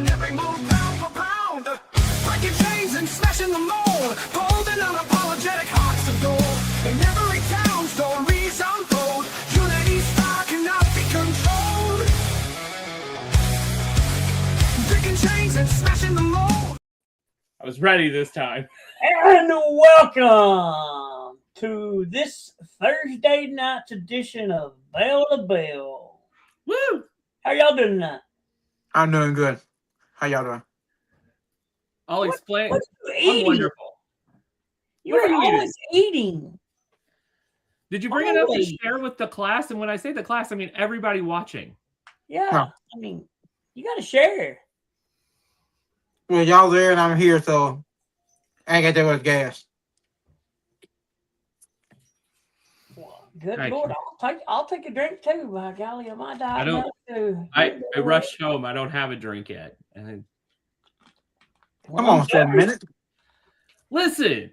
in every move, pound for pound. Breaking chains and smashing the mold. Bold and unapologetic hearts of gold. In every town, stories unfold. Unity's star cannot be controlled. Breaking chains and smashing the mold. I was ready this time. And welcome to this Thursday night's edition of Bell to Bell. Woo! How y'all doing tonight? I'm doing good. How y'all doing? I'll explain. What are you I'm eating? wonderful. You What are are you always eating. Did you bring it up to Always. share with the class? And when I say the class, I mean everybody watching. Yeah, Huh. I mean, you got to share. Well, y'all there and I'm here, so I ain't got that much gas. Well, good Thank Lord, I'll take a drink too. By golly, I might die. I don't- Too. I rushed home. I don't have a drink yet. And Come on, 7 minutes. listen,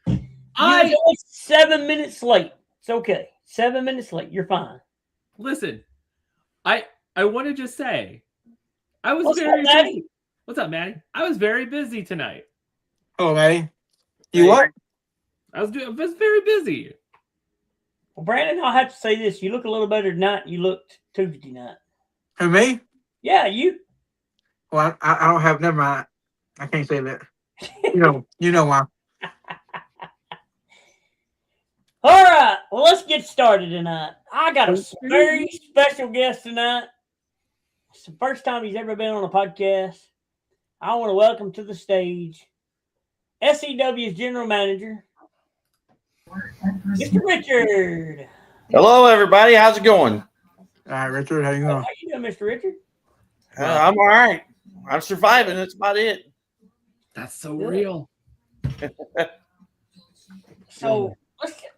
You're only 7 minutes late. It's okay. 7 minutes late. You're fine. listen. I want to just say, I was What's very up, Maddie? busy. What's up, Maddie? I was very busy tonight. Oh, Maddie. You what? I was very busy. Well, Brandon, I'll have to say this. You look a little better tonight than you looked Tuesday night. Who, me? Yeah, you. Well, I don't have, never mind. I can't say that. You know why. All right. Well, let's get started tonight. I got a very special guest tonight. It's the first time he's ever been on a podcast. I want to welcome to the stage SEW's general manager, Mr. Richard. Hello, everybody. How's it going? All right, Richard, how you How doing? you doing, Mr. Richard? I'm all right. I'm surviving. That's about it. That's so Good. real. So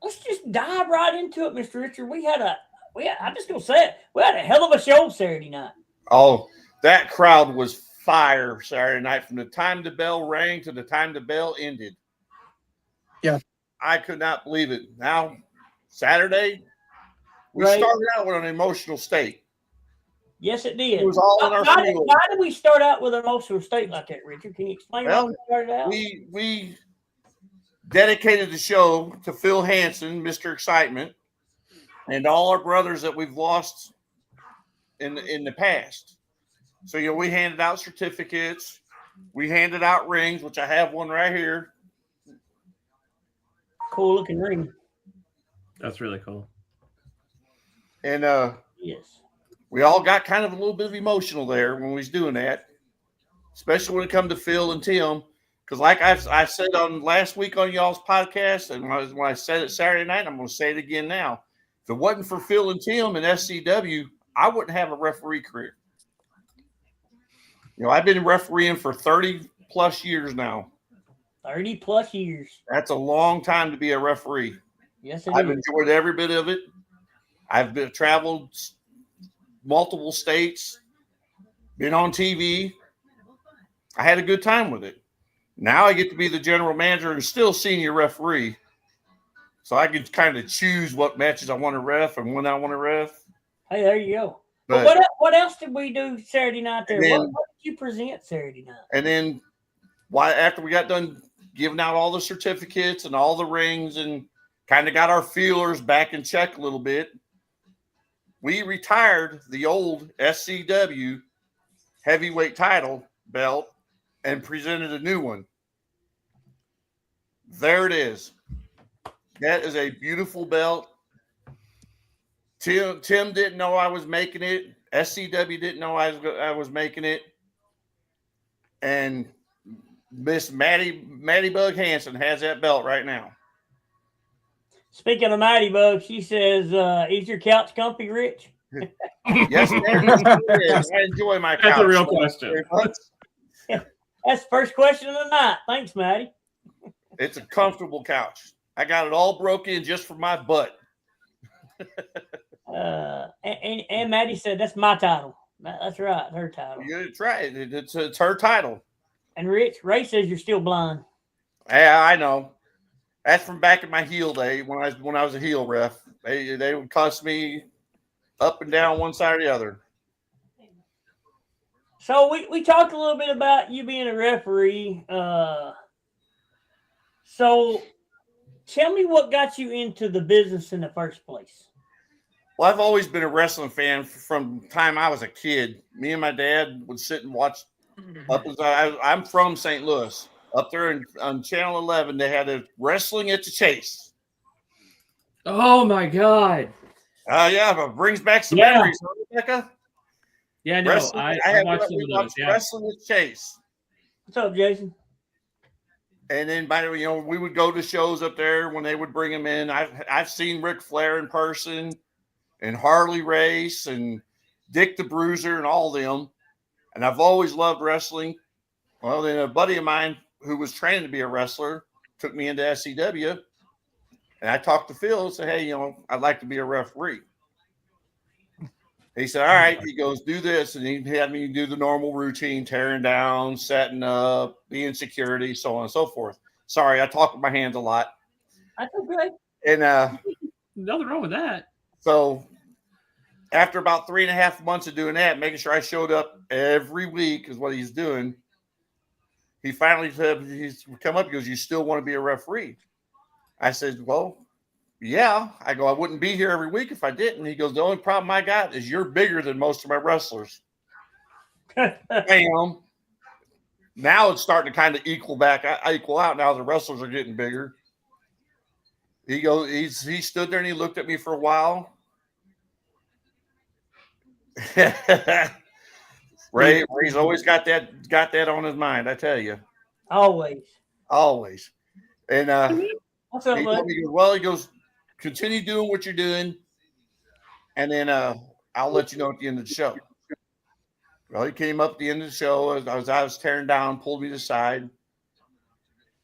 let's just dive right into it, Mr. Richard. I'm just gonna say it. We had a hell of a show Saturday night. Oh, that crowd was fire Saturday night from the time the bell rang to the time the bell ended. Yeah. I could not believe it. Now, Saturday, we Right. started out with an emotional state. Yes, it did. It was all in our Why field. did we start out with an emotional state like that, Richard? Can you explain Well, why we started out? We dedicated the show to Phil Hansen, Mr. Excitement, and all our brothers that we've lost in the past. So we handed out certificates, we handed out rings, which I have one right here. Cool looking ring. That's really cool. And Yes. we all got kind of a little bit of emotional there when we was doing that, especially when it come to Phil and Tim. Because like I said on last week on y'all's podcast, and when I said it Saturday night, I'm going to say it again now. If it wasn't for Phil and Tim and SCW, I wouldn't have a referee career. I've been refereeing for 30 plus years now. 30 plus years. That's a long time to be a referee. Yes, it I've is. enjoyed every bit of it. I've traveled multiple states, been on TV. I had a good time with it. Now I get to be the general manager and still senior referee. So I can kind of choose what matches I want to ref and when I want to ref. Hey, there you go. But But what else did we do Saturday night there? And then- What did you present Saturday night? And then after we got done giving out all the certificates and all the rings and kind of got our feelers back in check a little bit, we retired the old SCW heavyweight title belt and presented a new one. There it is. That is a beautiful belt. Tim didn't know I was making it. SCW didn't know I was making it. And Miss Maddie Bug Hansen has that belt right now. Speaking of Mighty Bug, she says, is your couch comfy, Rich? Yes, ma'am. It is. I enjoy my couch. That's a real Thank you question. very much. That's the first question of the night. Thanks, Maddie. It's a comfortable couch. I got it all broke in just for my butt. And Maddie said, that's my title. That's right, her title. That's right. It's her title. And Ray says you're still blind. Yeah, I know. That's from back in my heel day when I was a heel ref. They would cuss me up and down one side or the other. So we talked a little bit about you being a referee. So tell me what got you into the business in the first place. Well, I've always been a wrestling fan from the time I was a kid. Me and my dad would sit and watch. I'm from St. Louis. Up there on Channel 11, they had a wrestling at the Chase. Oh my God. Yeah, but brings back some Yeah. memories, huh, Rebecca? Yeah, no, Wrestling, I watched some of those. watched Yeah. wrestling at Chase. What's up, Jason? And then, by the way, we would go to shows up there when they would bring them in. I've seen Ric Flair in person, and Harley Race, and Dick the Bruiser, and all of them. And I've always loved wrestling. Well, then a buddy of mine who was training to be a wrestler took me into SCW, and I talked to Phil and said, "Hey, I'd like to be a referee." He said, "All right." He goes, "Do this," and he had me do the normal routine: tearing down, setting up, being security, so on and so forth. Sorry, I talk with my hands a lot. That's okay. And Nothing wrong with that. so after about 3.5 months of doing that, making sure I showed up every week is what he's doing. He finally said, he's come up, he goes, "You still want to be a referee?" I said, "Well, yeah." I go, "I wouldn't be here every week if I didn't." He goes, "The only problem I got is you're bigger than most of my wrestlers." Bam. Now it's starting to kind of equal out. Now the wrestlers are getting bigger. He goes, he stood there and he looked at me for a while. Ray's always got that on his mind, I tell you. Always. And What's up, he bud? told me, well, he goes, "Continue doing what you're doing, and then I'll let you know at the end of the show." Well, he came up at the end of the show as I was tearing down, pulled me aside.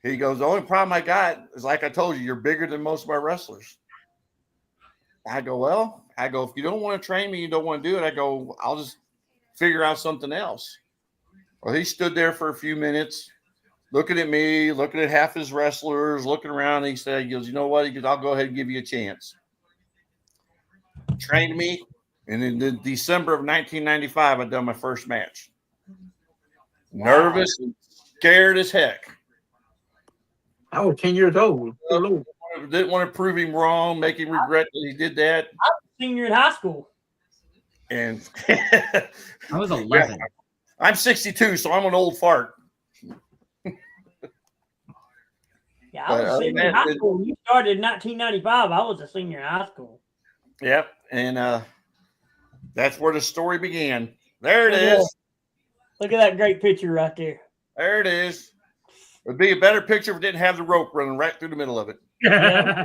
He goes, "The only problem I got is, like I told you, you're bigger than most of my wrestlers." I go, "If you don't want to train me, you don't want to do it." I go, "I'll just figure out something else." Well, he stood there for a few minutes, looking at me, looking at half his wrestlers, looking around. And he goes, "You know what?" He goes, "I'll go ahead and give you a chance." Trained me. And in December of 1995, I'd done my first match. Nervous and scared as heck. I was 10 years old. Good Lord. Didn't want to prove him wrong, make him regret that he did that. I was a senior in high school. And I was 11. I'm 62, so I'm an old fart. Yeah, I was a senior in high school. You started in 1995. I was a senior in high school. Yep. And that's where the story began. There it is. Look at that great picture right there. There it is. It'd be a better picture if it didn't have the rope running right through the middle of it. Yeah.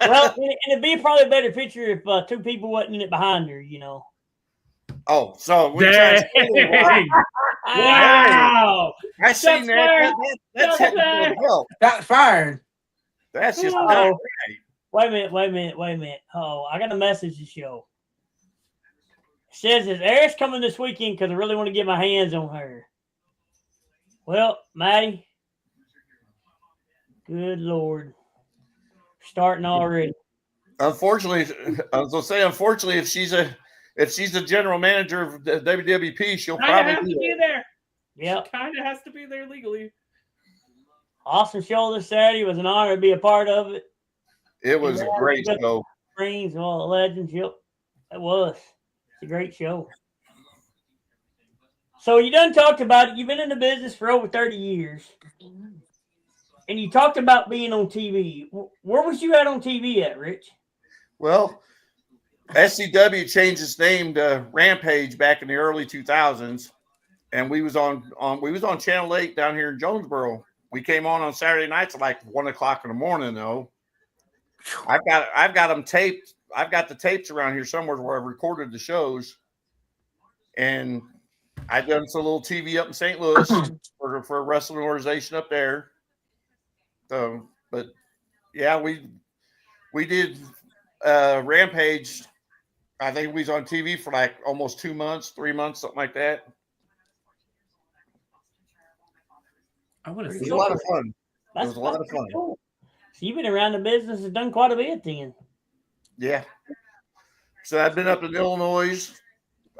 Well, and it'd be probably a better picture if two people wasn't in it behind her, Oh, so we Dang. Wow. I seen That's that. That's fired. That's fired. That's just Oh. not right. Wait a minute. Oh, I got a message to show. It says, "Is Eris coming this weekend? Because I really want to get my hands on her." Well, Maddie, good Lord. Starting already. Unfortunately, I was gonna say, if she's a general manager of the WWP, she'll probably have to be there. Yep. Kind of has to be there legally. Awesome show this Saturday. It was an honor to be a part of it. It was a great show. Screens and all the legends. Yep. It was. It's a great show. So you done talked about it. You've been in the business for over 30 years. And you talked about being on TV. Where was you at on TV at, Rich? Well, SCW changed its name to Rampage back in the early 2000s, and we was on Channel 8 down here in Jonesboro. We came on Saturday nights at like 1 o'clock in the morning, though. I've got them taped. I've got the tapes around here somewhere where I've recorded the shows, and I done some little TV up in St. Louis for a wrestling organization up there. So, but yeah, we did Rampage. I think we was on TV for like almost 2 months, 3 months, something like that. I want to It see was a lot of fun. It was a lot of That's fun. cool. So you've been around the business and done quite a bit then. Yeah. So I've been up in Illinois.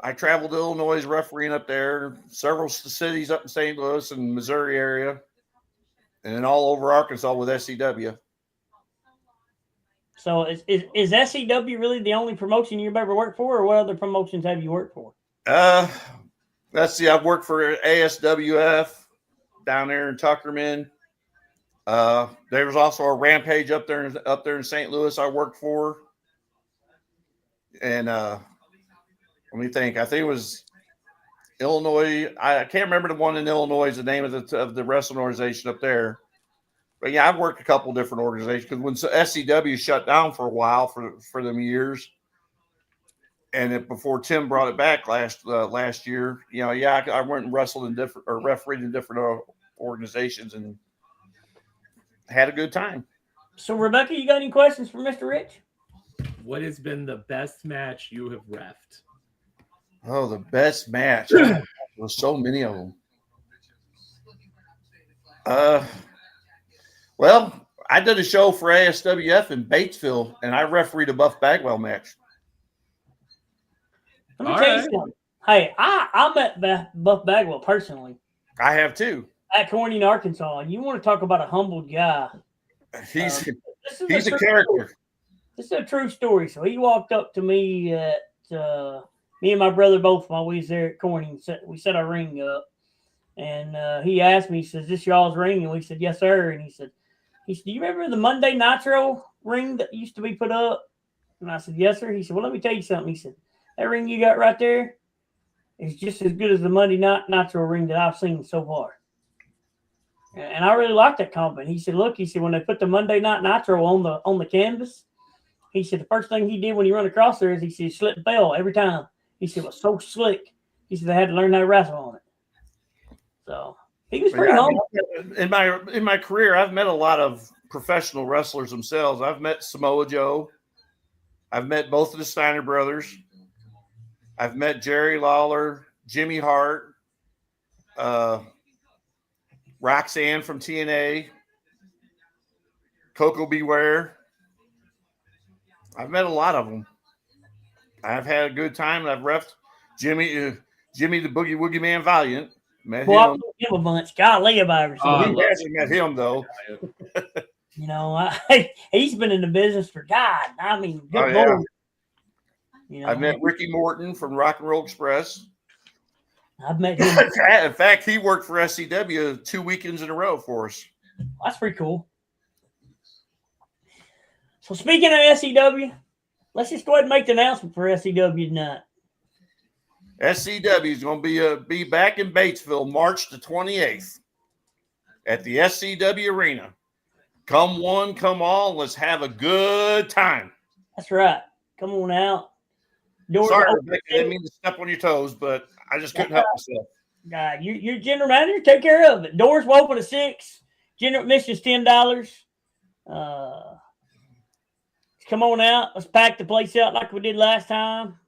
I traveled to Illinois refereeing up there, several cities up in St. Louis and Missouri area, and then all over Arkansas with SCW. So is SCW really the only promotion you've ever worked for, or what other promotions have you worked for? Let's see. I've worked for ASWF down there in Tuckerman. There was also a Rampage up there in St. Louis I worked for. And let me think. I think it was Illinois. I can't remember the one in Illinois is the name of the wrestling organization up there. But yeah, I've worked a couple different organizations because when SCW shut down for a while for them years, and before Tim brought it back last year, I went and wrestled in different or refereed in different organizations and had a good time. So Rebekah, you got any questions for Mr. Rich? What has been the best match you have reffed? Oh, the best match. There's so many of them. Well, I did a show for ASWF in Batesville, and I refereed a Buff Bagwell match. Let me tell you something. Hey, I met Buff Bagwell personally. I have too. At Corning, Arkansas. And you want to talk about a humbled guy. He's a character. Story. This is a true story. So he walked up to me at me and my brother both while we was there at Corning. We set our ring up. And he asked me, he says, "This y'all's ring?" And we said, "Yes, sir." And he said, "Do you remember the Monday Nitro ring that used to be put up?" And I said, "Yes, sir." He said, "Well, let me tell you something." He said, "That ring you got right there is just as good as the Monday Nitro ring that I've seen so far." And I really liked that compliment. He said, "Look," he said, "when they put the Monday Night Nitro on the canvas," he said, "the first thing he did when he run across there is he said he slipped and fell every time." He said it was so slick. He said they had to learn how to wrestle on it. So he was pretty humble. In my career, I've met a lot of professional wrestlers themselves. I've met Samoa Joe. I've met both of the Steiner brothers. I've met Jerry Lawler, Jimmy Hart, Roxanne from TNA, Coco Beware. I've met a lot of them. I've had a good time. I've reffed Jimmy the Boogie Woogie Man Valiant. Met him. Him a bunch. Golly, have I ever seen him. He hasn't met him though. He's been in the business for God. I mean, good Lord. I met Ricky Morton from Rock and Roll Express. I've met him. In fact, he worked for SCW 2 weekends in a row for us. That's pretty cool. So speaking of SCW, let's just go ahead and make the announcement for SCW tonight. SCW is going to be back in Batesville March the 28th at the SCW Arena. Come one, come all. Let's have a good time. That's right. Come on out. Sorry, Rebekah, I didn't mean to step on your toes, but I just couldn't help myself. You're general manager. Take care of it. Doors will open at 6. General admission is $10. Come on out. Let's pack the place out like we did last time.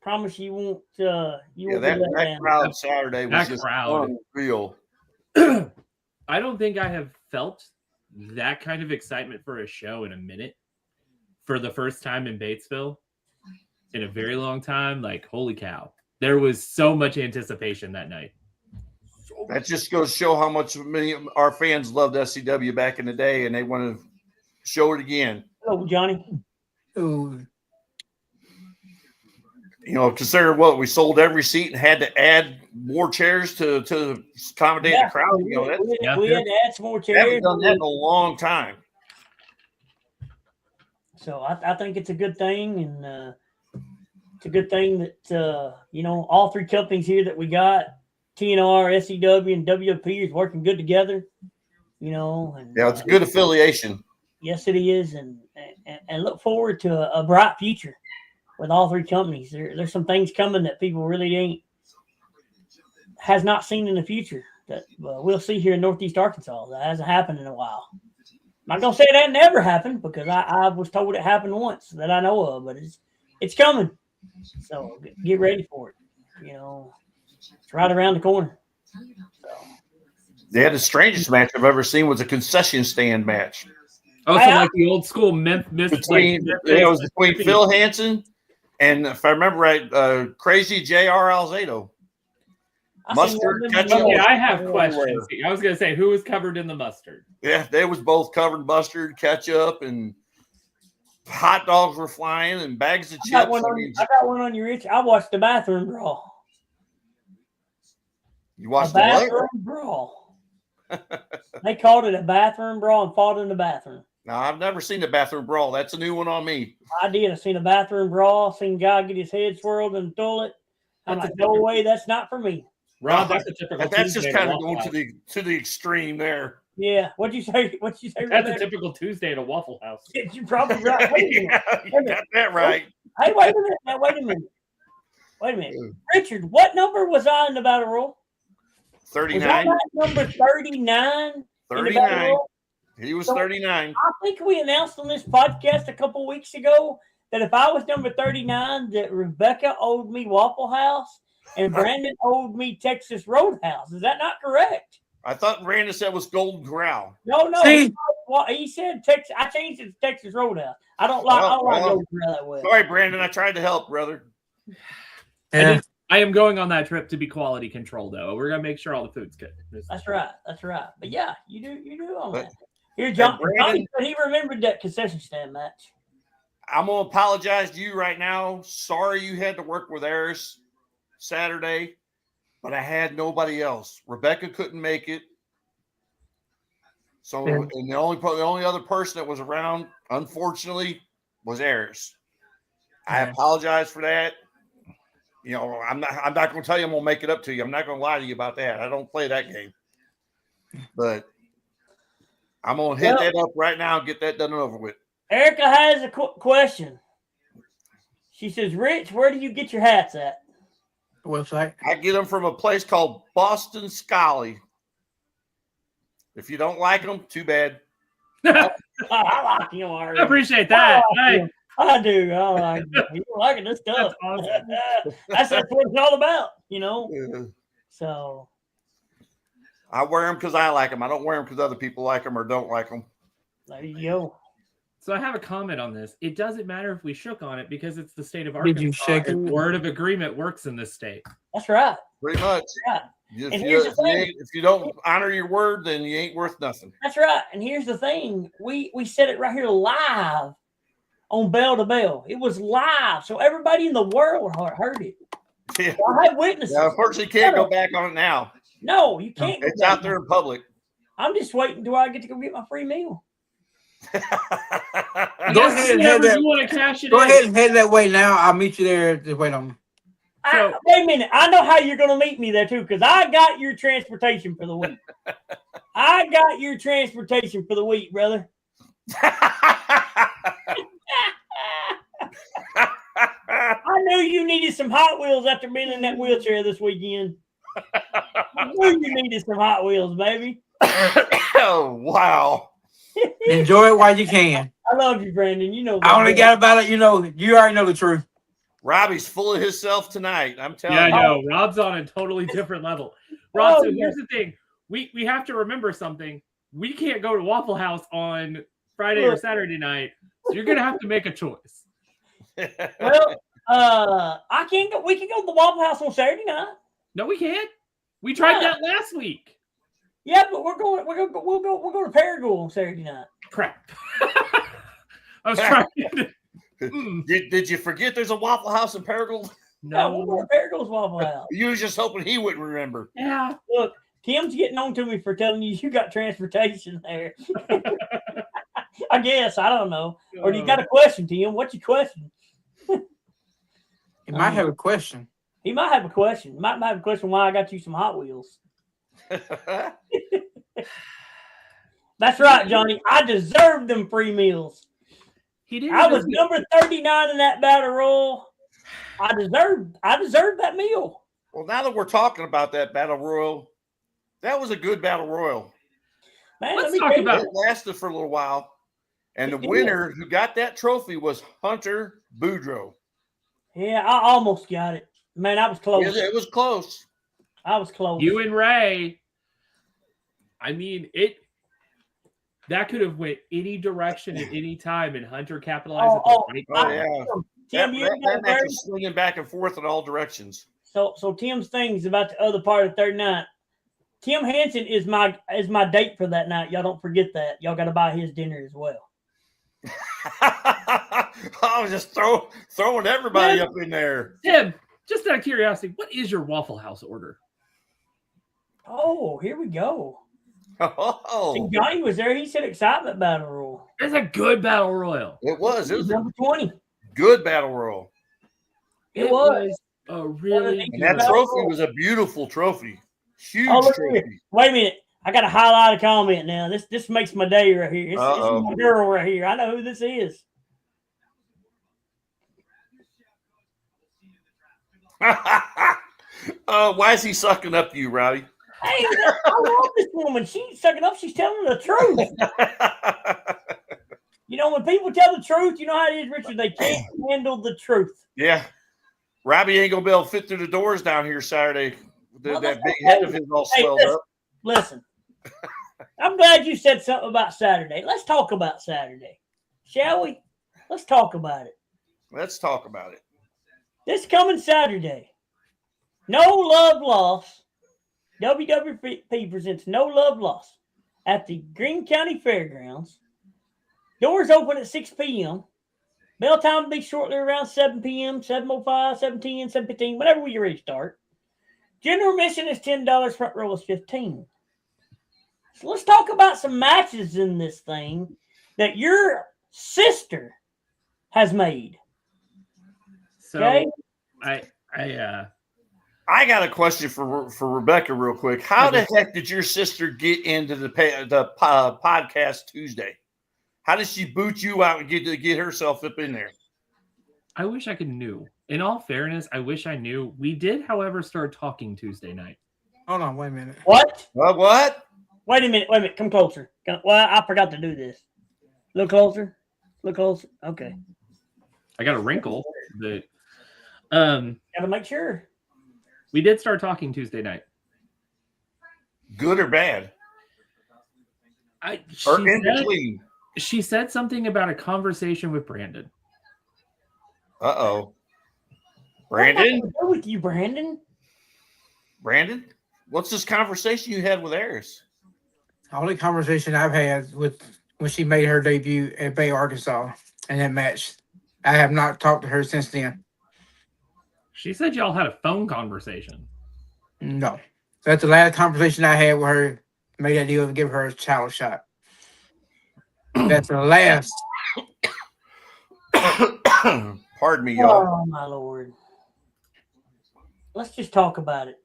Promise you won't. That crowd Saturday was just unreal. I don't think I have felt that kind of excitement for a show in a minute. For the first time in Batesville in a very long time, like holy cow! There was so much anticipation that night. That just goes to show how much many of our fans loved SCW back in the day, and they want to show it again. Hello, Johnny. Ooh. Consider what we sold every seat and had to add more chairs to accommodate the crowd. We had to add some more chairs. Haven't done that in a long time. So I think it's a good thing, and it's a good thing that all three companies here that we got, TNR, SCW, and WP, is working good together. It's a good affiliation. Yes, it is, and look forward to a bright future with all three companies. There's some things coming that people really has not seen in the future that we'll see here in Northeast Arkansas. That hasn't happened in a while. I'm not gonna say that never happened, because I was told it happened once that I know of, but it's coming. So get ready for it. It's right around the corner. So. The strangest match I've ever seen was a concession stand match. Oh, so like the old school Memphis. It was between Phil Hansen And if I remember right, Crazy J.R. Alzado. Mustard, ketchup. Okay, I have questions. I was going to say, who was covered in the mustard? Yeah, they was both covered in mustard, ketchup, and hot dogs were flying and bags of chips. I got one on your itch. I watched the bathroom brawl. You watched the bathroom brawl. They called it a bathroom brawl and fought in the bathroom. No, I've never seen the bathroom brawl. That's a new one on me. I did. I seen a bathroom brawl. Seen a guy get his head swirled in the toilet. I'm like, no way, that's not for me. Rob, that's a typical. That's Tuesday just kind of going to the extreme there. Yeah. What'd you say? What'd you say? That's a typical Tuesday at a Waffle House. You're probably right. Wait a minute. You got that right. Hey, wait a minute. Now, wait a minute. Richard, what number was I in the battle roll? 39. Number 39. 39. He was 39. I think we announced on this podcast a couple weeks ago that if I was number 39, that Rebekah owed me Waffle House and Brandon owed me Texas Roadhouse. Is that not correct? I thought Brandon said it was Golden Corral. No. See? He said Texas. I changed it to Texas Roadhouse. I don't like Golden Corral that way. Sorry, Brandon. I tried to help, brother. Yeah. I am going on that trip to be quality control, though. We're gonna make sure all the food's good. That's right. But yeah, you do on that. Here, John. He remembered that concession stand match. I'm gonna apologize to you right now. Sorry you had to work with Eris Saturday, but I had nobody else. Rebekah couldn't make it. So, and the only other person that was around, unfortunately, was Eris. I apologize for that. You know, I'm not going to tell you I'm going to make it up to you. I'm not going to lie to you about that. I don't play that game. But I'm going to hit that up right now and get that done and over with. Erica has a question. She says, Rich, where do you get your hats at? Website. I get them from a place called Boston Scully. If you don't like them, too bad. I like him already. I appreciate that. I do. I like it. You liking this stuff. That's awesome. That's what it's all about, you know? Yeah. So. I wear them because I like them. I don't wear them because other people like them or don't like them. There you go. So I have a comment on this. It doesn't matter if we shook on it because it's the state of Arkansas. Did you shake it? Word of agreement works in this state. That's right. Pretty much. Yeah. If you don't honor your word, then you ain't worth nothing. That's right. And here's the thing. We said it right here live on Bell to Bell. It was live. So everybody in the world heard it. Yeah. So I had witnesses. Now, unfortunately, you can't go back on it now. No, you can't. It's out there in public. I'm just waiting till I get to go get my free meal. Go ahead and head that. You want to cash it Go in. ahead and head that way now. I'll meet you there. Just wait on me. Wait a minute. I know how you're going to meet me there, too, because I got your transportation for the week. I got your transportation for the week, brother. I knew you needed some Hot Wheels after being in that wheelchair this weekend. I knew you needed some Hot Wheels, baby. Oh, wow. Enjoy it while you can. I love you, Brandon. You know that. I only got about it. You already know the truth. Robbie's full of himself tonight. I'm telling you. Yeah, I know. Rob's on a totally different level. Rob, so here's the thing. We have to remember something. We can't go to Waffle House on Friday or Saturday night, so you're going to have to make a choice. Well, I can't go. We can go to the Waffle House on Saturday night. No, we can't. We tried that last week. Yeah, but we'll go to Paragould on Saturday night. Crap. I was trying to. Did you forget there's a Waffle House in Paragould? No, we'll go to Paragould's Waffle House. You was just hoping he wouldn't remember. Yeah. Look, Tim's getting on to me for telling you got transportation there. I guess. I don't know. Or do you got a question, Tim? What's your question? He might have a question. He might have a question. He might have a question why I got you some Hot Wheels. That's right, Johnny. I deserved them free meals. He didn't. I was number 39 in that battle royal. I deserved that meal. Well, now that we're talking about that battle royal, that was a good battle royal. Man, Let's talk about it. Lasted for a little while. And the winner who got that trophy was Hunter Boudreaux. Yeah, I almost got it. Man, I was close. It was close. I was close. You and Ray. I mean, that could have went any direction at any time, and Hunter capitalized. Tim, that match was swinging back and forth in all directions. So Tim's thing is about the other part of third night. Tim Hansen is my date for that night. Y'all don't forget that. Y'all got to buy his dinner as well. I was just throwing everybody up in there. Tim, just out of curiosity, what is your Waffle House order? Oh, here we go. Oh, And Johnny was there. He said excitement battle royal. It's a good battle royal. it was Number 20. good battle royal. It was. A really And good that Battle trophy royal. was a beautiful trophy. Huge Oh, look trophy. here. Wait a minute. I got to highlight a comment now. This makes my day right here. It's my girl right here. I know who this is. Why is he sucking up to you, Rowdy? Hey, I love this woman. She's sucking up. She's telling the truth. You know, when people tell the truth, you know how it is, Richard. They can't handle the truth. Yeah. Robbie ain't going to be able to fit through the doors down here Saturday. Well, That that's big okay. head of his all swelled up. Listen. I'm glad you said something about Saturday. Let's talk about Saturday. Shall we? Let's talk about it. Let's talk about it. This coming Saturday, No Love Lost. WWP presents No Love Lost at the Greene County Fairgrounds. Doors open at 6 p.m. Bell time will be shortly around 7 p.m., 7:05, 7:10, 7:15, whenever you're ready to start. General admission is $10, front row is $15. So let's talk about some matches in this thing that your sister has made. So Okay? I got a question for Rebekah real quick. How the heck did your sister get into the podcast Tuesday? How did she boot you out and get herself up in there? I wish I could knew. In all fairness, I wish I knew. We did, however, start talking Tuesday night. Hold on, wait a minute. What? What? Wait a minute. Come closer. Well, I forgot to do this. Look closer. Okay. I got a wrinkle, but Gotta make sure. we did start talking Tuesday night. Good or bad? Or in between? She said something about a conversation with Brandon. Uh-oh. Brandon? What am I with you, Brandon? Brandon? What's this conversation you had with Eris? The only conversation I've had with when she made her debut at Bay, Arkansas, in that match. I have not talked to her since then. She said y'all had a phone conversation. No. That's the last conversation I had with her. Made that deal to give her a title shot. That's the last. Pardon me, y'all. Oh, my Lord. Let's just talk about it.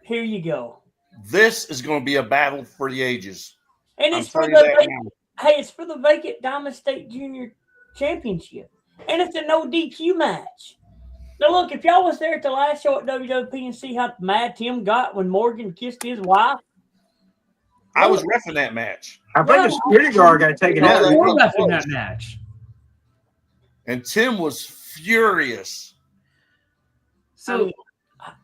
Here you go. This is going to be a battle for the ages. And I'm it's for telling you that the now. it's for the vacant Diamond State Junior Championship. And it's a no DQ match. Now look, if y'all was there at the last show at WWP and see how mad Tim got when Morgan kissed his wife. I was reffing that match. I think the security guard got taken No, out. that- We're left in that match. And Tim was furious. So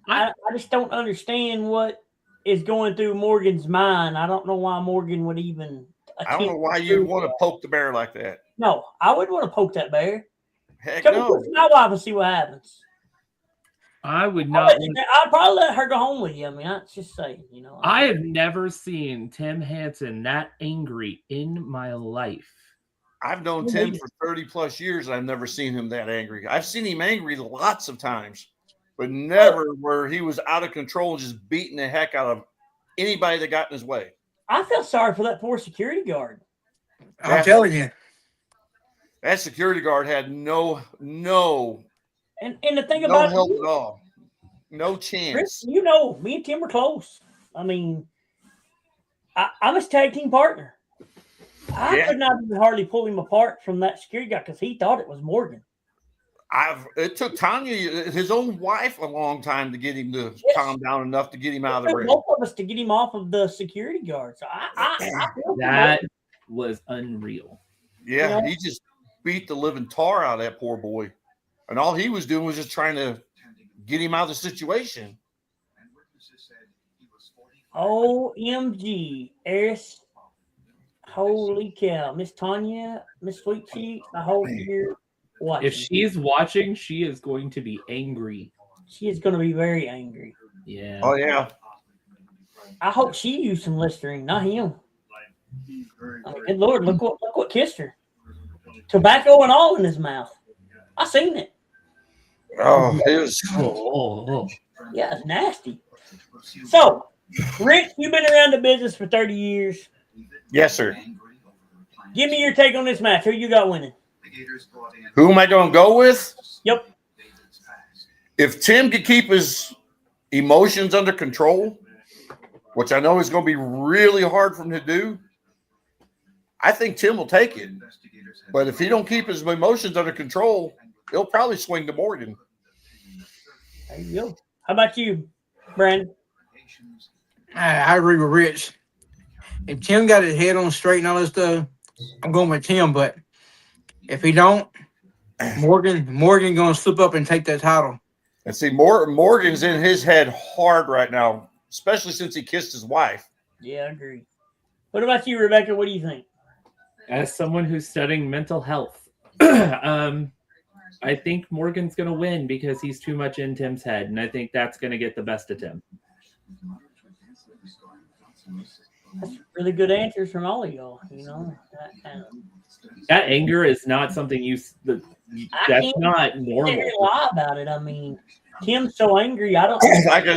I just don't understand what is going through Morgan's mind. I don't know why Morgan would even I don't know why you want to poke the bear like that. No, I wouldn't want to poke that bear. Heck Come no. with my wife and see what happens. I would not. I'd probably let her go home with you. I mean, I'm just saying, you know. I have never seen Tim Hansen that angry in my life. I've known Tim for 30 plus years. And I've never seen him that angry. I've seen him angry lots of times, but never where he was out of control, just beating the heck out of anybody that got in his way. I feel sorry for that poor security guard. I'm telling you. That security guard had no And the thing about help at all. No chance. Chris, you know, me and Tim were close. I mean, I'm his tag team partner. I could not even hardly pull him apart from that security guy because he thought it was Morgan. It took Tanya, his own wife, a long time to get him to calm down enough to get him out of the ring. Both of us to get him off of the security guard. So I feel That was unreal. Yeah, Yeah. he just beat the living tar out of that poor boy. And all he was doing was just trying to get him out of the situation. OMG, Eris. Holy cow. Miss Tanya, Miss Sweet Cheeks, I hope you're watching. If she's watching, she is going to be angry. She is going to be very angry. Yeah. Oh yeah. I hope she used some Listerine, not him. I mean, good Lord, look what kissed her. Tobacco and all in his mouth. I seen it. Oh, it was. Oh. Yeah, it's nasty. So, Rick, you've been around the business for 30 years. Yes, sir. Give me your take on this match. Who you got winning? Who am I going to go with? Yep. If Tim could keep his emotions under control, which I know is going to be really hard for him to do, I think Tim will take it. But if he don't keep his emotions under control, he'll probably swing to Morgan. There you go. How about you, Brandon? I agree with Rich. If Tim got his head on straight and all that stuff, I'm going with Tim. But if he don't, Morgan going to slip up and take that title. And see, Morgan's in his head hard right now, especially since he kissed his wife. Yeah, I agree. What about you, Rebekah? What do you think? As someone who's studying mental health, I think Morgan's going to win because he's too much in Tim's head, and I think that's going to get the best of Tim. That's really good answers from all of y'all. You know, That anger is not something that's not normal. can't lie about it. I mean, Tim's so angry. I don't.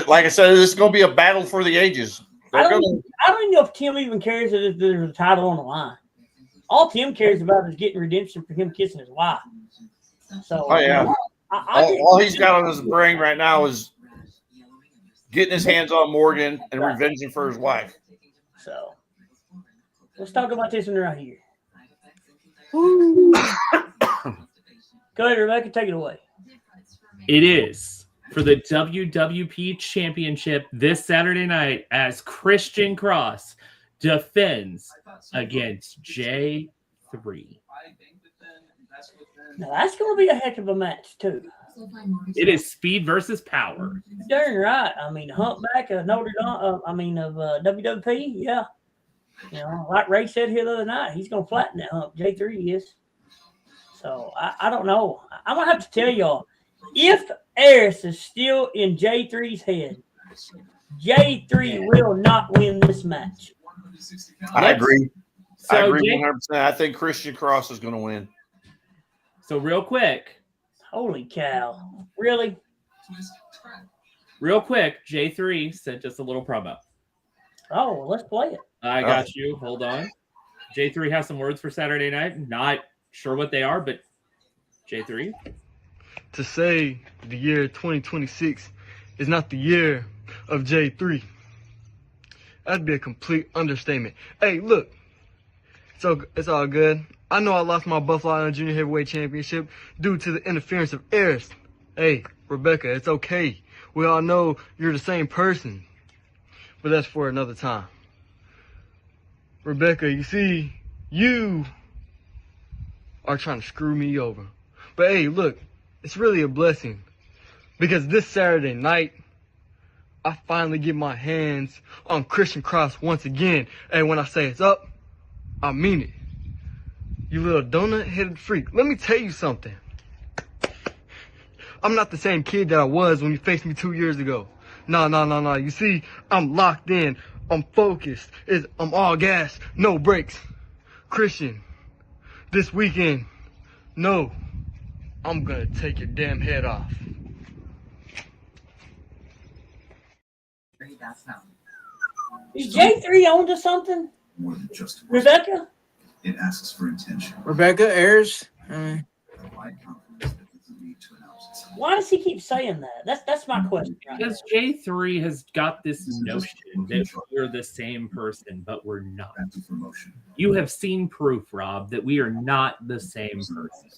Like I said, this is going to be a battle for the ages. I don't even know if Tim even cares if there's a title on the line. All Tim cares about is getting redemption for him kissing his wife. So, Oh yeah. All he's got on his brain right now is getting his hands on Morgan and revenging for his wife. So, let's talk about this one right here. Go ahead, Rebekah. Take it away. It is for the WWP Championship this Saturday night as Christian Cross defends against J3. Now, that's going to be a heck of a match, too. It is speed versus power. Darn right. I mean, Humpback of Notre Dame, of WWP, yeah. You know, like Ray said here the other night, he's going to flatten that hump. J3 is. So, I don't know. I'm going to have to tell y'all, if Eris is still in J3's head, J3 will not win this match. I agree. So I agree 100%. I think Christian Cross is going to win. So real quick, Holy cow. Really? Real quick, J3 sent us a little promo. Oh, well, let's play it. I got you. Hold on. J3 has some words for Saturday night. Not sure what they are, but J3. To say the year 2026 is not the year of J3, that'd be a complete understatement. Hey, look, it's all good. I know I lost my Buffalo Island Junior Heavyweight Championship due to the interference of Eris. Hey, Rebekah, it's okay. We all know you're the same person. But that's for another time. Rebekah, you see, you are trying to screw me over. But hey, look, it's really a blessing. Because this Saturday night, I finally get my hands on Christian Cross once again. And when I say it's up, I mean it. You little donut-headed freak. Let me tell you something. I'm not the same kid that I was when you faced me 2 years ago. No. You see, I'm locked in. I'm focused. I'm all gas, no brakes. Christian, this weekend, no, I'm gonna take your damn head off. Is J3 on to something? More than just Rebekah? it asks for intention. Rebekah, Eris. Provide confidence that doesn't need to announce itself. Why does he keep saying that? That's my question. Right Because J3 has got this notion that we're the same person, but we're not. Active for motion. You have seen proof, Rob, that we are not the same person.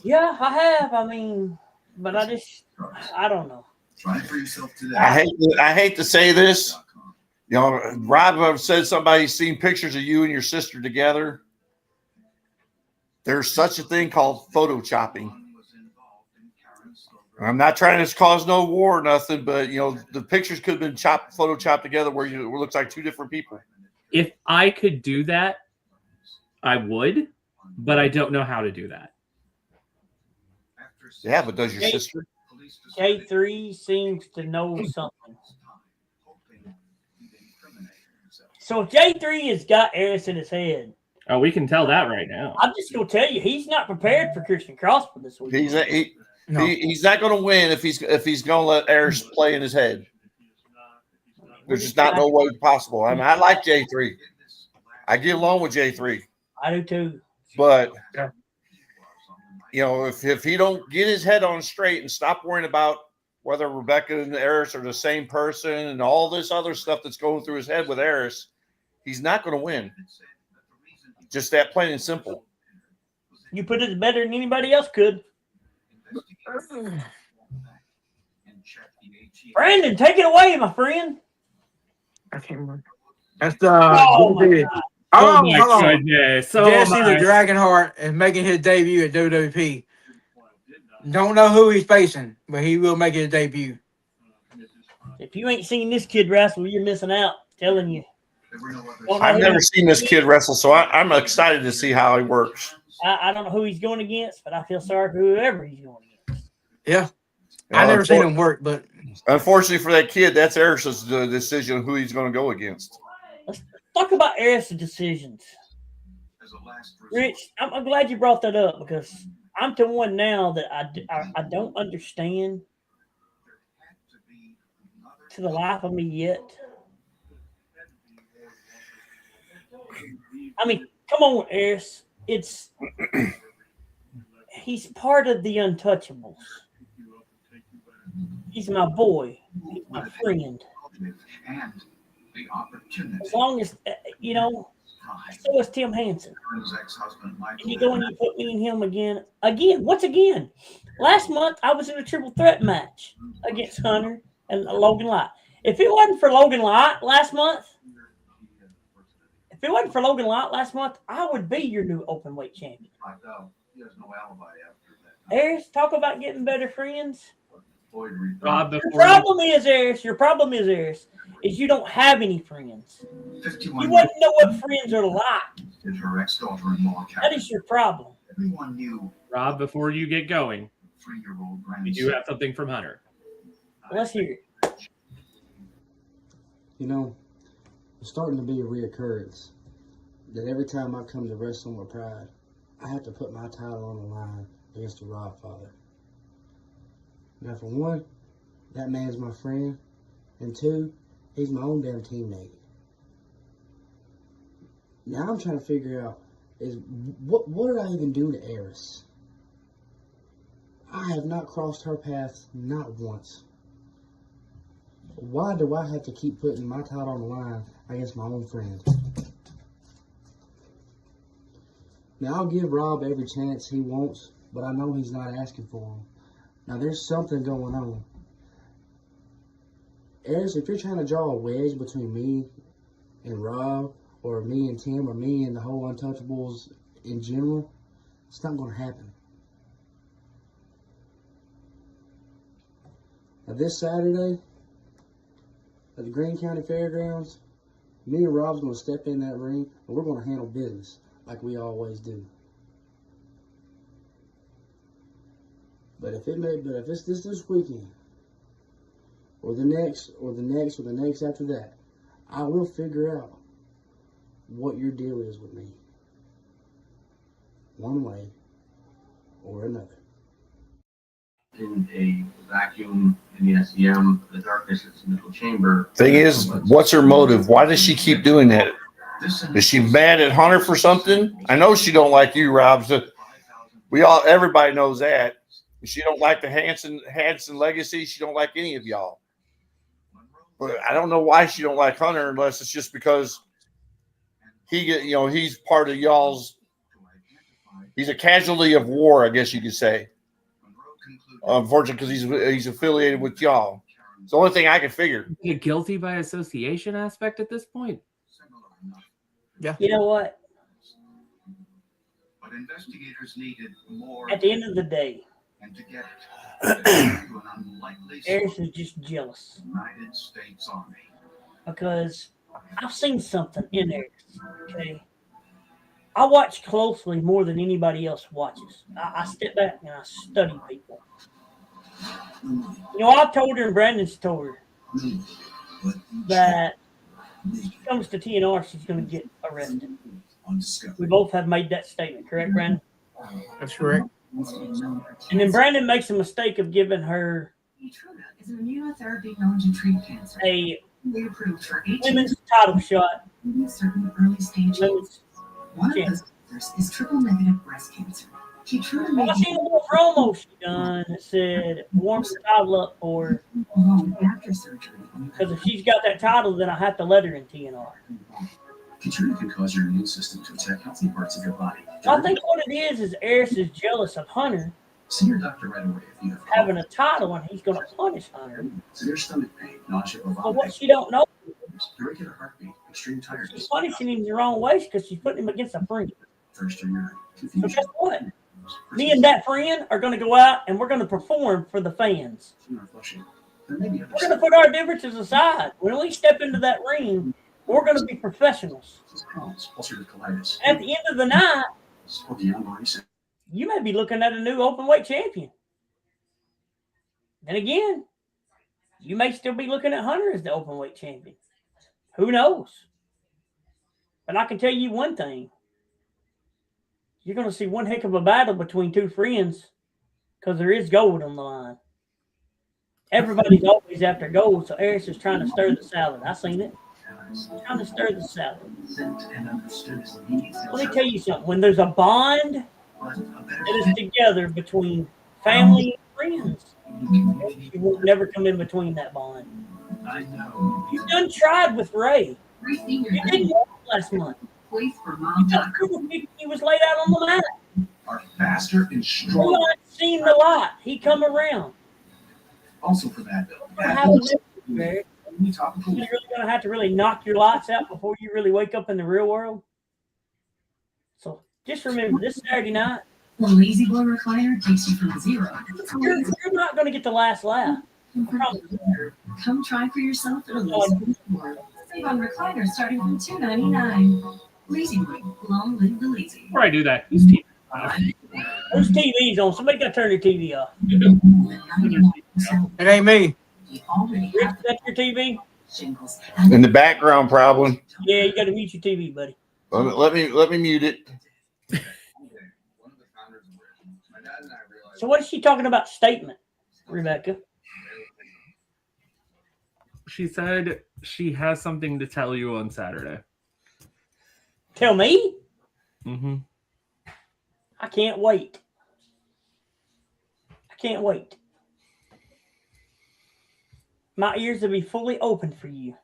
Yeah, I have. I mean, but I don't know. Try it for yourself today. I hate to say this. You know, Rob said somebody's seen pictures of you and your sister together. There's such a thing called photoshopping. I'm not trying to cause no war or nothing, but you know the pictures could have been photoshopped together where it looks like two different people. If I could do that, I would, but I don't know how to do that. Yeah, but does your Hey. sister? J3 seems to know something. So if J3 has got Eris in his head, Oh, we can tell that right now. I'm just gonna tell you, he's not prepared for Christian Crossman this week. He's not going to win if he's going to let Eris play in his head. There's just not no way possible. I mean, I like J3. I get along with J3. I do too. But if he don't get his head on straight and stop worrying about whether Rebekah and Eris are the same person and all this other stuff that's going through his head with Eris, he's not going to win. Just that plain and simple. You put it better than anybody else could. Brandon, take it away, my friend. I can't remember. That's the. Oh, my God. Oh my goodness. So Jesse the Dragonheart is making his debut at WWP. Don't know who he's facing, but he will make his debut. If you ain't seen this kid wrestle, you're missing out. I'm telling you. I've never seen this kid wrestle, so I'm excited to see how he works. I don't know who he's going against, but I feel sorry for whoever he's going against. Yeah. I never seen him work, but unfortunately for that kid, that's Eris's decision of who he's going to go against. Let's talk about Eris's decisions. Rich, I'm glad you brought that up because I'm to one now that I don't understand to the life of me yet. I mean, come on, Eris. He's part of the Untouchables. He's my boy. He's my friend. As long as, so is Tim Hansen. And you go and you put me and him again. Once again. Last month, I was in a triple threat match against Hunter and Logan Light. If it wasn't for Logan Light last month, I would be your new open weight champion. Eris, talk about getting better friends. Rob, Your problem is, Eris, is you don't have any friends. You wouldn't know what friends are like. That is your problem. Rob, before you get going, we do have something from Hunter. Let's hear it. It's starting to be a reoccurrence that every time I come to wrestling with Pride, I have to put my title on the line against the Robfather. Now, for one, that man's my friend, and two, he's my own damn teammate. Now I'm trying to figure out is what did I even do to Eris? I have not crossed her path not once. Why do I have to keep putting my title on the line against my own friend? Now, I'll give Rob every chance he wants, but I know he's not asking for him. Now, there's something going on. Eris, if you're trying to draw a wedge between me and Rob, or me and Tim, or me and the whole Untouchables in general, it's not going to happen. Now, this Saturday, at the Greene County Fairgrounds, me and Rob's going to step in that ring, and we're going to handle business like we always do. But if it's this weekend, or the next after that, I will figure out what your deal is with me, one way or another. In a vacuum in the SEM, the darkness is in the chamber. Thing is, what's her motive? Why does she keep doing that? Is she mad at Hunter for something? I know she don't like you, Rob. So everybody knows that. She don't like the Hansen legacy. She don't like any of y'all. But I don't know why she don't like Hunter, unless it's just because he's part of y'all's. He's a casualty of war, I guess you could say. Unfortunately, because he's affiliated with y'all. It's the only thing I can figure. A guilty by association aspect at this point. yeah. You know what? But investigators needed more. At the end of the day, and to get it, to an unlikely Eris is just jealous United States Army. because I've seen something in Eris. Okay, I watch closely more than anybody else watches. I step back and I study people. You know, I've told her and Brandon's told her that if she comes to TNR, she's going to get arrested. We both have made that statement, correct, Brandon? That's correct. And then Brandon makes a mistake of giving her is an immunotherapy known to treat cancer. a We approved for women's title shot. certain early stage. Women's One of those cancers is triple negative breast cancer. Keytruda may I seen a little promo she done that said warm the title up for her. after surgery. Because if she's got that title, then I have to let her in TNR. Keytruda can cause your immune system to attack healthy parts of your body. I think what it is Eris is jealous of Hunter See your doctor right away if you have having a title and he's going to punish Hunter. severe stomach pain, nausea, or But what vomiting, she don't know, irregular heartbeat, extreme she's tiredness, punishing him the wrong way because she's putting him against a friend. thirst or urine, So confusion. guess what? Me and that friend are going to go out and we're going to perform for the fans. Or flushing. There may be other We're going to put our differences aside. When we step into that ring, we're going to be professionals. Crohn's, ulcerative colitis, At the end of the night, or beyond body syndrome. you may be looking at a new open weight champion. Then again, you may still be looking at Hunter as the open weight champion. Who knows? But I can tell you one thing. You're going to see one heck of a battle between two friends because there is gold on the line. Everybody's always after gold, so Eris is trying to stir the salad. I seen it. Trying to stir the salad. Let me tell you something. When there's a bond that is together between family and friends, you will never come in between that bond. You done tried with Ray. You didn't walk last month. He was laid out on the mat. Are faster and You stronger. might have seen the light. He come around. Also for that, though. You're gonna have to live with it, Eric. Topical. You're really going to have to really knock your lights out before you really wake up in the real world. So just remember, this Saturday night, The Lazy Boy recliner takes you from zero. you're not going to get the last laugh. Come try for yourself at a Lazy Boy. Save on recliners starting from $2.99. Lazy Boy, long live the lazy. Before I do that, who's TV? Whose TV's on? Somebody got to turn their TV off. It ain't me. Rick, that's your TV? In the background, probably. Yeah, you got to mute your TV, buddy. Let me mute it. So what is she talking about statement, Rebekah? She said she has something to tell you on Saturday. Tell me? Mm-hmm. I can't wait. I can't wait. My ears will be fully open for you.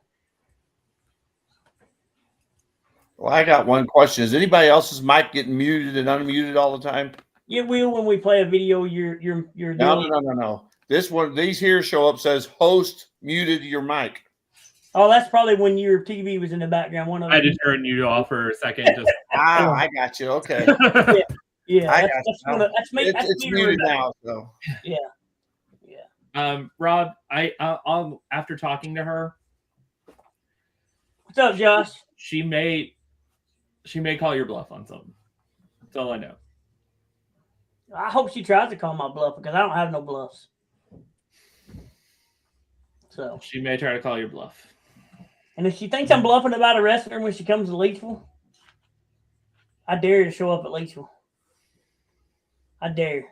Well, I got one question. Is anybody else's mic getting muted and unmuted all the time? It will when we play a video. You're No. This one, these here show up says host muted your mic. Oh, that's probably when your TV was in the background. One of I them. had to turn you off for a second. Just I got you. Okay. Yeah, I that's, got you. one of, that's me. It's, That's it's me muted Rebekah. now. So Yeah. Rob, I'll after talking to her, What's up, Josh? she may call your bluff on something. That's all I know. I hope she tries to call my bluff because I don't have no bluffs. So, She may try to call your bluff. and if she thinks I'm bluffing about a wrestler when she comes to Leachville, I dare her to show up at Leachville. I dare.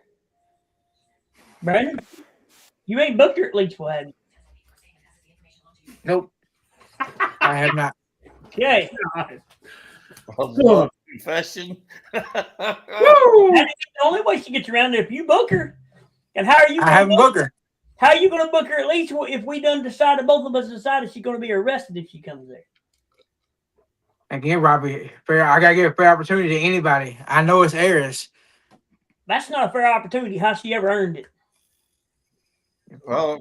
Brandon, you ain't booked her at Leachville, have you? Nope. I have not. Okay. confession. That is the only way she gets around there if you book her. And how are you? I haven't booked her. How are you going to book her at Leachville if we done decided, both of us decided she's going to be arrested if she comes there? Again, Robbie, I gotta give a fair opportunity to anybody. I know it's Eris. That's not a fair opportunity. How she ever earned it? Well,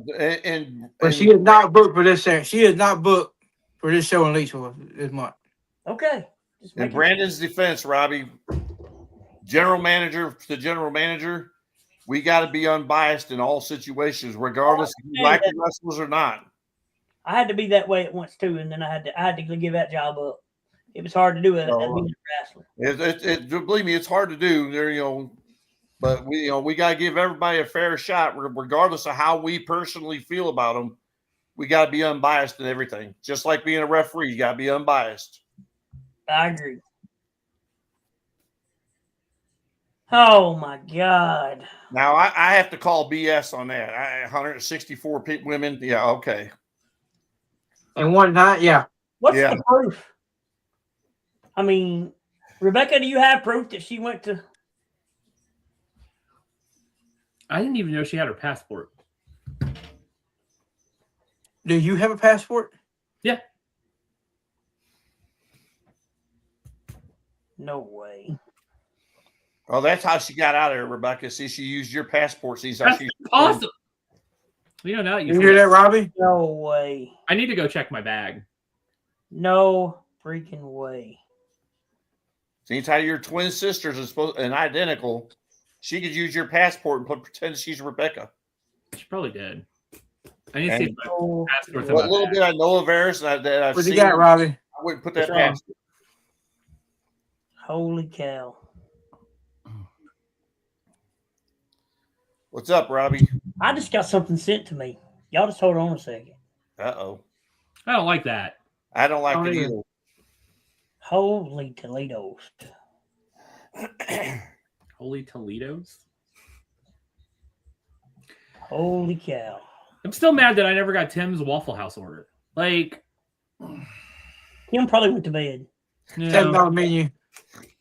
But she is not booked for this. She is not booked for this show in Leachville this month. Okay. in Brandon's defense, Robbie, general manager to general manager, we got to be unbiased in all situations, regardless if you like the wrestlers or not. I had to be that way at once too, and then I had to give that job up. It was hard to do it. No. Believe me, it's hard to do. There, but we got to give everybody a fair shot, regardless of how we personally feel about them. We got to be unbiased in everything. Just like being a referee, you got to be unbiased. I agree. Oh my God! Now I have to call BS on that. 164 women. Yeah, okay. And one night, yeah. What's the proof? I mean, Rebekah, do you have proof that she went to? I didn't even know she had her passport. Do you have a passport? Yeah. No way. Oh, that's how she got out of there, Rebekah. See, she used your passport. See, That's awesome. You know, you hear that, Robbie? No way. I need to go check my bag. No freaking way. See, how your twin sisters are supposed and identical. She could use your passport and pretend she's Rebekah. She probably did. I need to see if my passport's in What my little bag. bit I know of Eris that I've What seen. you got, Robbie? I wouldn't put that What's wrong? past you. Holy cow. What's up, Robbie? I just got something sent to me. Y'all just hold on a second. Uh-oh. I don't like that. I don't like it either. Holy Toledo's. Holy Toledo's? Holy cow. I'm still mad that I never got Tim's Waffle House order. Like, Tim probably went to bed. you $7 know, menu.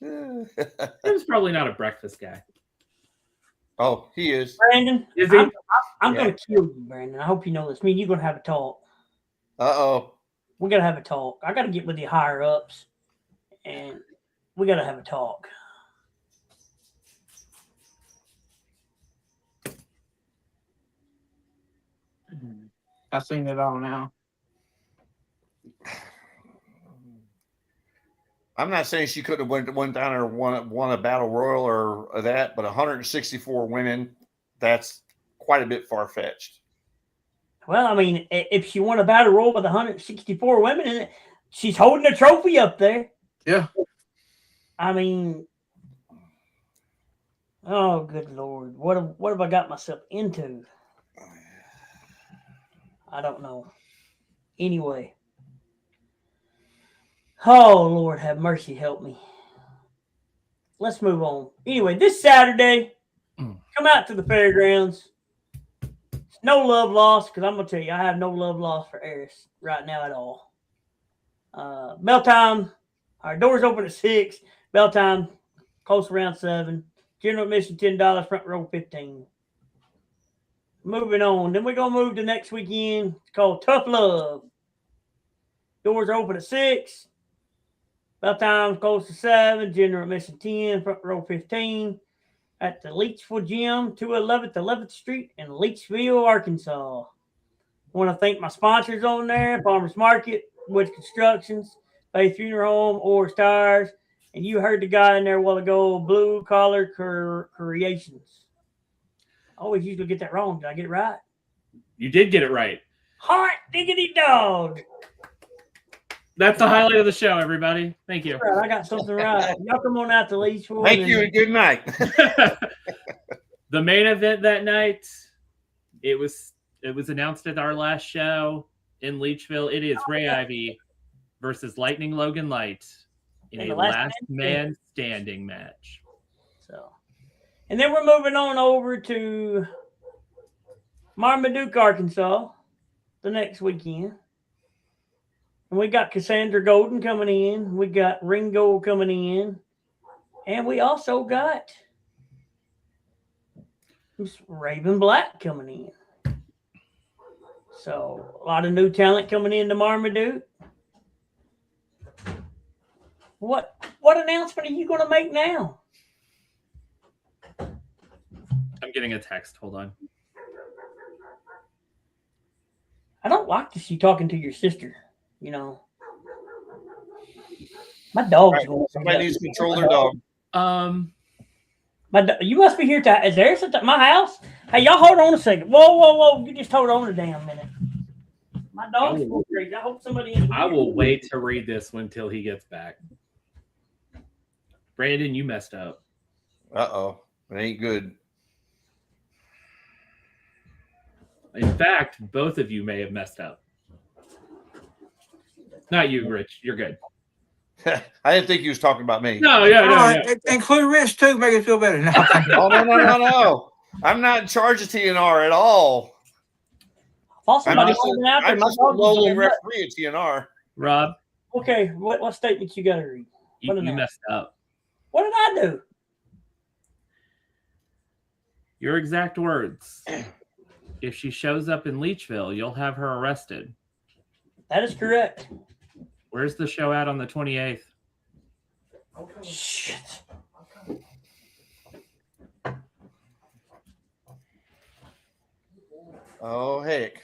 Tim's probably not a breakfast guy. Oh, he is. Brandon, Is he? I'm Yeah. going to kill you, Brandon. I hope you know this. Me and you're going to have a talk. Uh-oh. We got to have a talk. I got to get with the higher ups, and we got to have a talk. I've seen it all now. I'm not saying she could have went down there and won a battle royal or that, but 164 women, that's quite a bit far-fetched. Well, I mean, if she won a battle royal with 164 women in it, she's holding a trophy up there. Yeah. I mean, oh, good Lord. What have I got myself into? I don't know. Anyway. Oh, Lord, have mercy, help me. Let's move on. Anyway, this Saturday, come out to the fairgrounds. No love lost, because I'm going to tell you, I have no love lost for Eris right now at all. Bell time, our doors open at 6. Bell time, close around 7. General admission $10, front row $15. Moving on. Then we're going to move to next weekend. It's called Tough Love. Doors open at 6. Bell time close to 7. General admission 10, front row 15. At the Leachville Gym, 211th Street in Leachville, Arkansas. I want to thank my sponsors on there, Farmers Market, Woods Constructions, Faith Funeral Home, Orr's Tires, and you heard the guy in there a while ago, Blue Collar Creations. I always usually get that wrong. Did I get it right? You did get it right. Hot diggity dog. That's the highlight of the show, everybody. Thank you. Right, I got something right. Y'all come on out to Leachville. Thank you and good night. The main event that night, it was announced at our last show in Leachville. It is Ray Ivy versus Lightning Logan Light in a last man standing match. So, and then we're moving on over to Marmaduke, Arkansas, the next weekend. And we got Cassandra Golden coming in. We got Ringo coming in. And we also got Raven Black coming in. So, a lot of new talent coming into Marmaduke. What announcement are you going to make now? I'm getting a text. Hold on. I don't like to see you talking to your sister. You know, my dog's Right. going. Somebody needs to control their dog. You must be here. Is there something at my house? Hey, y'all hold on a second. Whoa. You just hold on a damn minute. My My dog's going crazy. I hope somebody in I will wait to read this one till he gets back. Brandon, you messed up. Uh-oh. It ain't good. In fact, both of you may have messed up. Not you, Rich. You're good. I didn't think he was talking about me. No. Include Rich too, make it feel better. No. Oh, no. I'm not in charge of TNR at all. I'm just a lowly referee at TNR. Rob. Okay, what statement you got to read? You messed up. What did I do? Your exact words. If she shows up in Leechville, you'll have her arrested. That is correct. Where's the show at on the 28th? Shit. Oh, heck.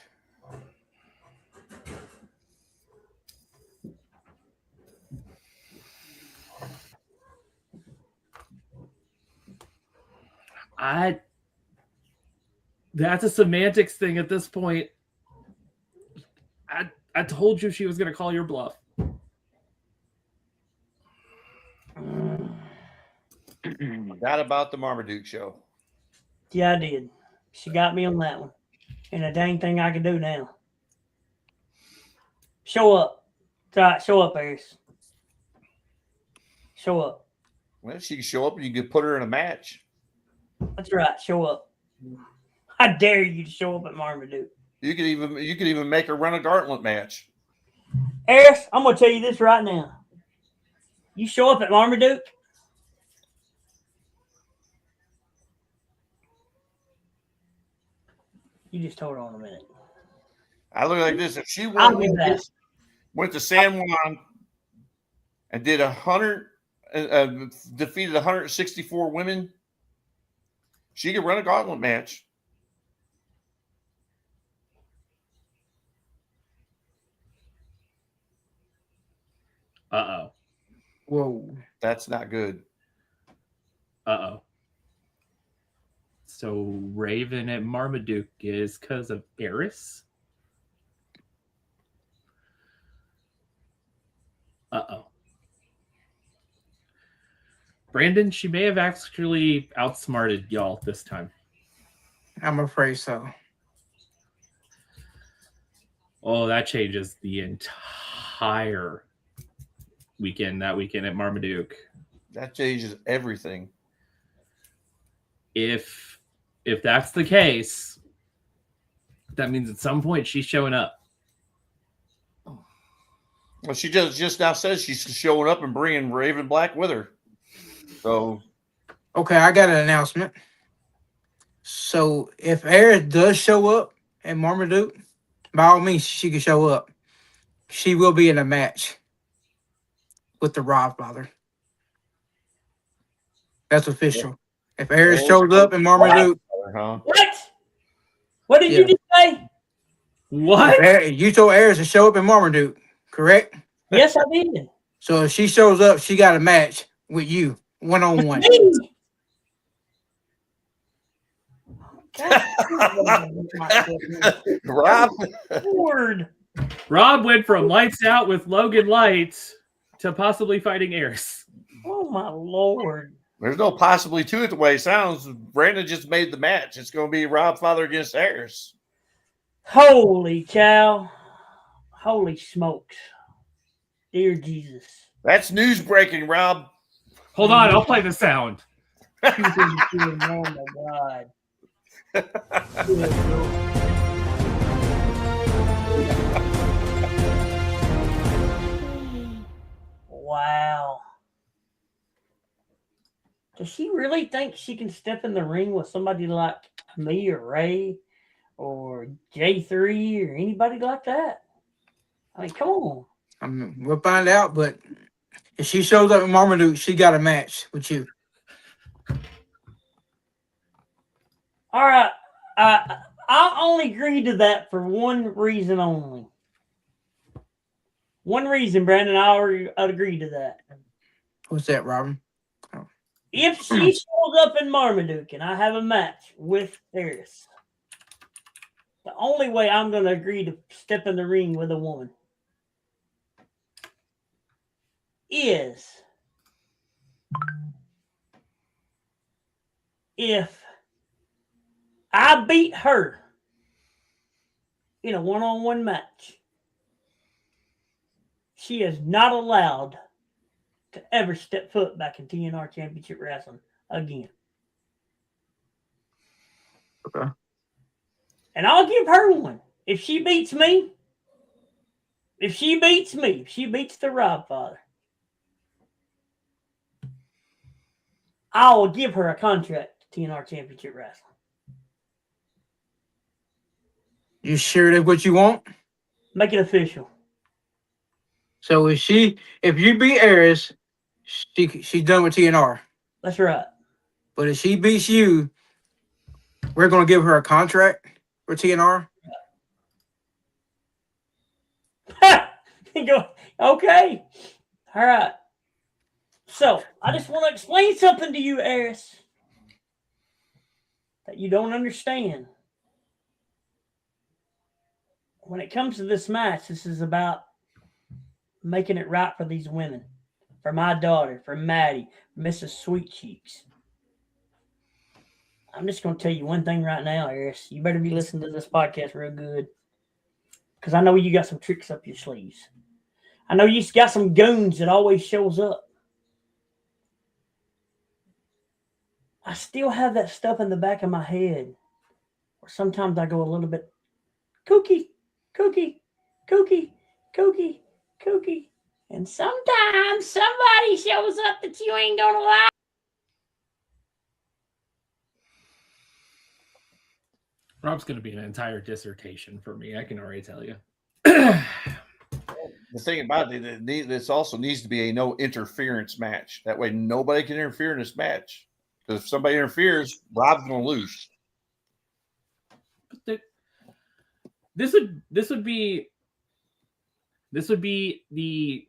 That's a semantics thing at this point. I told you she was going to call your bluff. Forgot about the Marmaduke show. Yeah, I did. She got me on that one. And a dang thing I can do now. Show up. Right, show up, Harris. Show up. Well, she can show up and you could put her in a match. That's right. Show up. I dare you to show up at Marmaduke. You could even make her run a gauntlet match. Harris, I'm gonna tell you this right now. You show up at Marmaduke. You just hold on a minute. I look like this. If she went to San Juan and did 100, defeated 164 women, she could run a gauntlet match. Uh-oh. Whoa. That's not good. Uh-oh. So Raven at Marmaduke is because of Eris? Uh-oh. Brandon, she may have actually outsmarted y'all this time. I'm afraid so. Oh, that changes the entire weekend, that weekend at Marmaduke. That changes everything. If that's the case, that means at some point she's showing up. Well, she just now says she's showing up and bringing Raven Black with her. So, okay, I got an announcement. So if Eris does show up at Marmaduke, by all means, she can show up. She will be in a match with the Robfather. That's official. If Eris shows up in Marmaduke, what? What did you just say? What? You told Eris to show up in Marmaduke, correct? Yes, I did. So if she shows up, she got a match with you, one-on-one. Rob went from lights out with Logan Lights to possibly fighting Eris. Oh my Lord. There's no possibly to it the way it sounds. Brandon just made the match. It's going to be Robfather against Eris. Holy cow. Holy smokes. Dear Jesus. That's news breaking, Rob. Hold on, I'll play the sound. Oh my God. Wow. Does she really think she can step in the ring with somebody like me or Ray or J3 or anybody like that? I mean, come on. We'll find out, but if she shows up in Marmaduke, she got a match with you. All right. I'll only agree to that for one reason only. One reason, Brandon. I'd agree to that. What's that, Robin? Oh. If she shows up in Marmaduke and I have a match with Eris, The only way I'm going to agree to step in the ring with a woman is if I beat her in a one-on-one match. She is not allowed to ever step foot back in TNR Championship Wrestling again. Okay. And I'll give her one. If she beats me, if she beats the Robfather, I will give her a contract to TNR Championship Wrestling. You sure that's what you want? Make it official. So if you beat Aries, she's done with TNR. That's right. But if she beats you, we're gonna give her a contract for TNR. Go, okay. All right. So I just want to explain something to you, Aris, that you don't understand. When it comes to this match, this is about making it right for these women, for my daughter, for Maddie, for Mrs. Sweet Cheeks. I'm just going to tell you one thing right now, Aris. You better be listening to this podcast real good, because I know you got some tricks up your sleeves. I know you got some goons that always shows up. I still have that stuff in the back of my head where sometimes I go a little bit kooky. And sometimes somebody shows up that you ain't gonna like. Rob's going to be an entire dissertation for me. I can already tell you. The thing about it, this also needs to be a no interference match. That way, nobody can interfere in this match. Because if somebody interferes, Rob's going to lose. But this would be the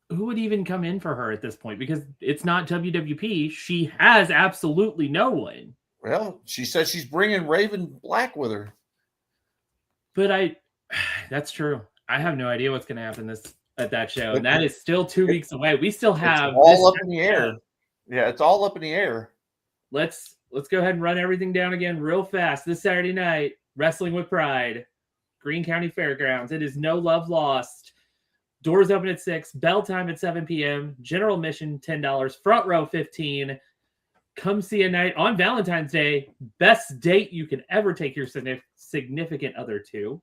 who would even come in for her at this point, because it's not WWP. She has absolutely no one. Well, she said she's bringing Raven Black with her. But that's true. I have no idea what's going to happen at that show, and that is still 2 weeks away. We still have it's all up in the air. Yeah, it's all up in the air. Let's go ahead and run everything down again real fast. This Saturday night, Wrestling with Pride, Greene County Fairgrounds. It is no love lost. Doors open at 6, bell time at 7 p.m. General admission $10, front row $15. Come see a night on Valentine's Day. Best date you can ever take your significant other to.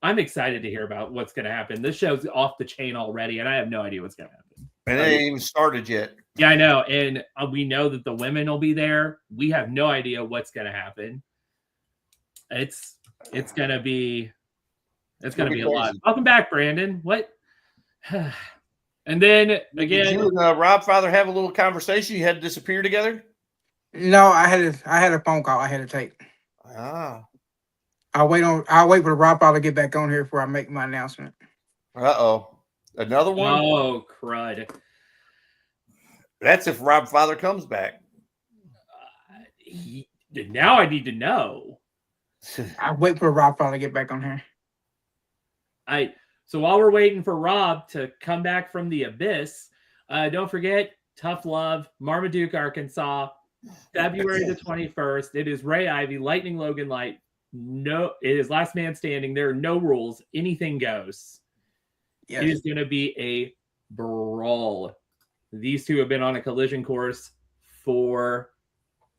I'm excited to hear about what's going to happen. This show's off the chain already, and I have no idea what's going to happen. And it ain't even started yet. Yeah, I know. And we know that the women will be there. We have no idea what's going to happen. It's going to be a lot. Welcome back, Brandon. What? And then again, did you and Robfather have a little conversation? You had to disappear together? No, I had a phone call I had to take. Ah. I'll wait for the Robfather to get back on here before I make my announcement. Uh-oh. Another one? Oh, crud. That's if Robfather comes back. Now I need to know. I'll wait for Robfather to get back on here. So while we're waiting for Rob to come back from the abyss, don't forget, Tough Love, Marmaduke, Arkansas, February the 21st. It is Ray Ivy, Lightning Logan Light. No, it is last man standing. There are no rules. Anything goes. Yes. It is going to be a brawl. These two have been on a collision course for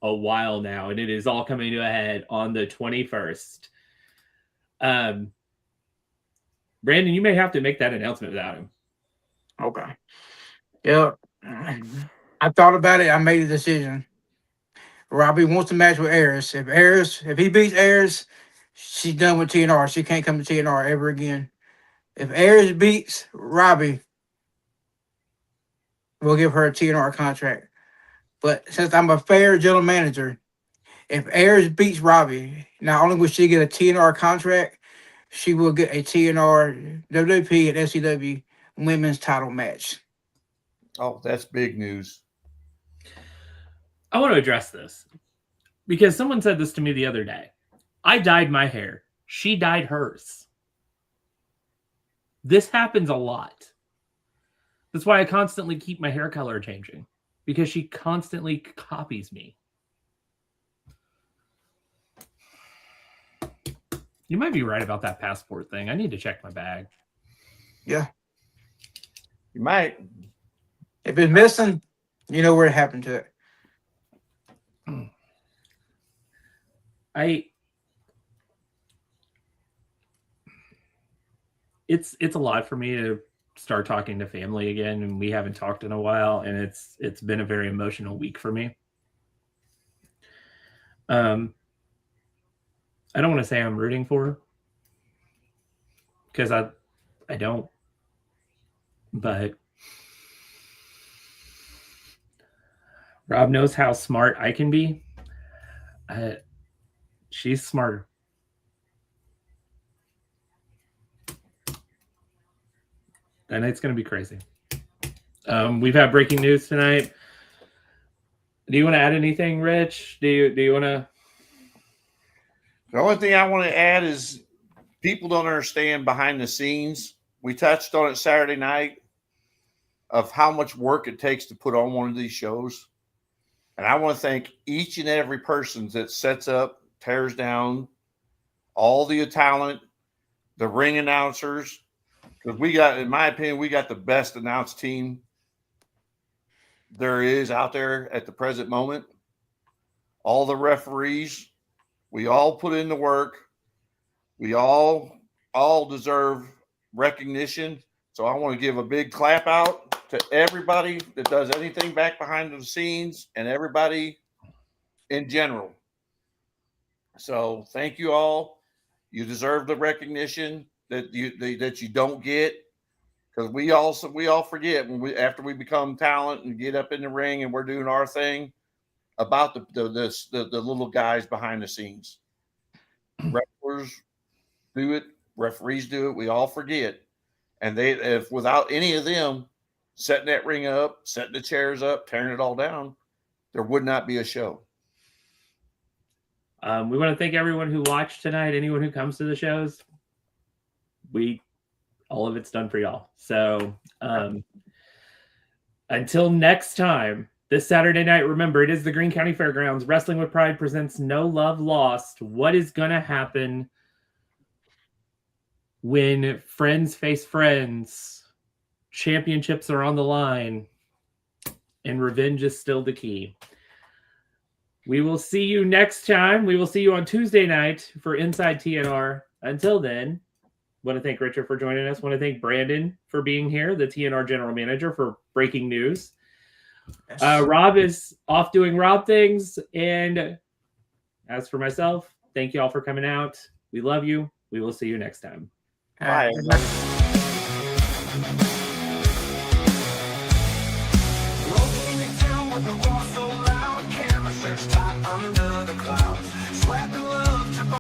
a while now, and it is all coming to a head on the 21st. Brandon, you may have to make that announcement without him. Okay. Yeah. I thought about it. I made a decision. Robbie wants to match with Aries. If he beats Aries, she's done with TNR. She can't come to TNR ever again. If Aries beats Robbie, we'll give her a TNR contract. But since I'm a fair general manager, if Aries beats Robbie, not only will she get a TNR contract, she will get a TNR WWP and SCW women's title match. Oh, that's big news. I want to address this because someone said this to me the other day. I dyed my hair She dyed hers. This happens a lot. That's why I constantly keep my hair color changing, because she constantly copies me. You might be right about that passport thing. I need to check my bag. Yeah. You might. If it's missing, you know where it happened to it. It's a lot for me to start talking to family again, and we haven't talked in a while, and it's been a very emotional week for me. I don't want to say I'm rooting for her, because I don't, but Rob knows how smart I can be. She's smarter. That night's going to be crazy. We've had breaking news tonight. Do you want to add anything, Rich? Do you want to? The only thing I want to add is people don't understand behind the scenes. We touched on it Saturday night of how much work it takes to put on one of these shows. And I want to thank each and every person that sets up, tears down, all the talent, the ring announcers. Because we got, in my opinion, we got the best announced team there is out there at the present moment. All the referees, we all put in the work. We all deserve recognition. So I want to give a big clap out to everybody that does anything back behind the scenes and everybody in general. So thank you all. You deserve the recognition that you don't get, because we all forget when after we become talent and get up in the ring and we're doing our thing about the little guys behind the scenes. Wrestlers do it, referees do it. We all forget, and if without any of them setting that ring up, setting the chairs up, tearing it all down, there would not be a show. We want to thank everyone who watched tonight, anyone who comes to the shows. All of it's done for y'all. So until next time, this Saturday night, remember, it is the Greene County Fairgrounds. Wrestling with Pride presents No Love Lost. What is going to happen when friends face friends, championships are on the line, and revenge is still the key? We will see you next time. We will see you on Tuesday night for Inside TNR. Until then, want to thank Richard for joining us. Want to thank Brandon for being here, the TNR general manager, for breaking news. Yes. Rob is off doing Rob things. And as for myself, thank you all for coming out. We love you. We will see you next time. Bye.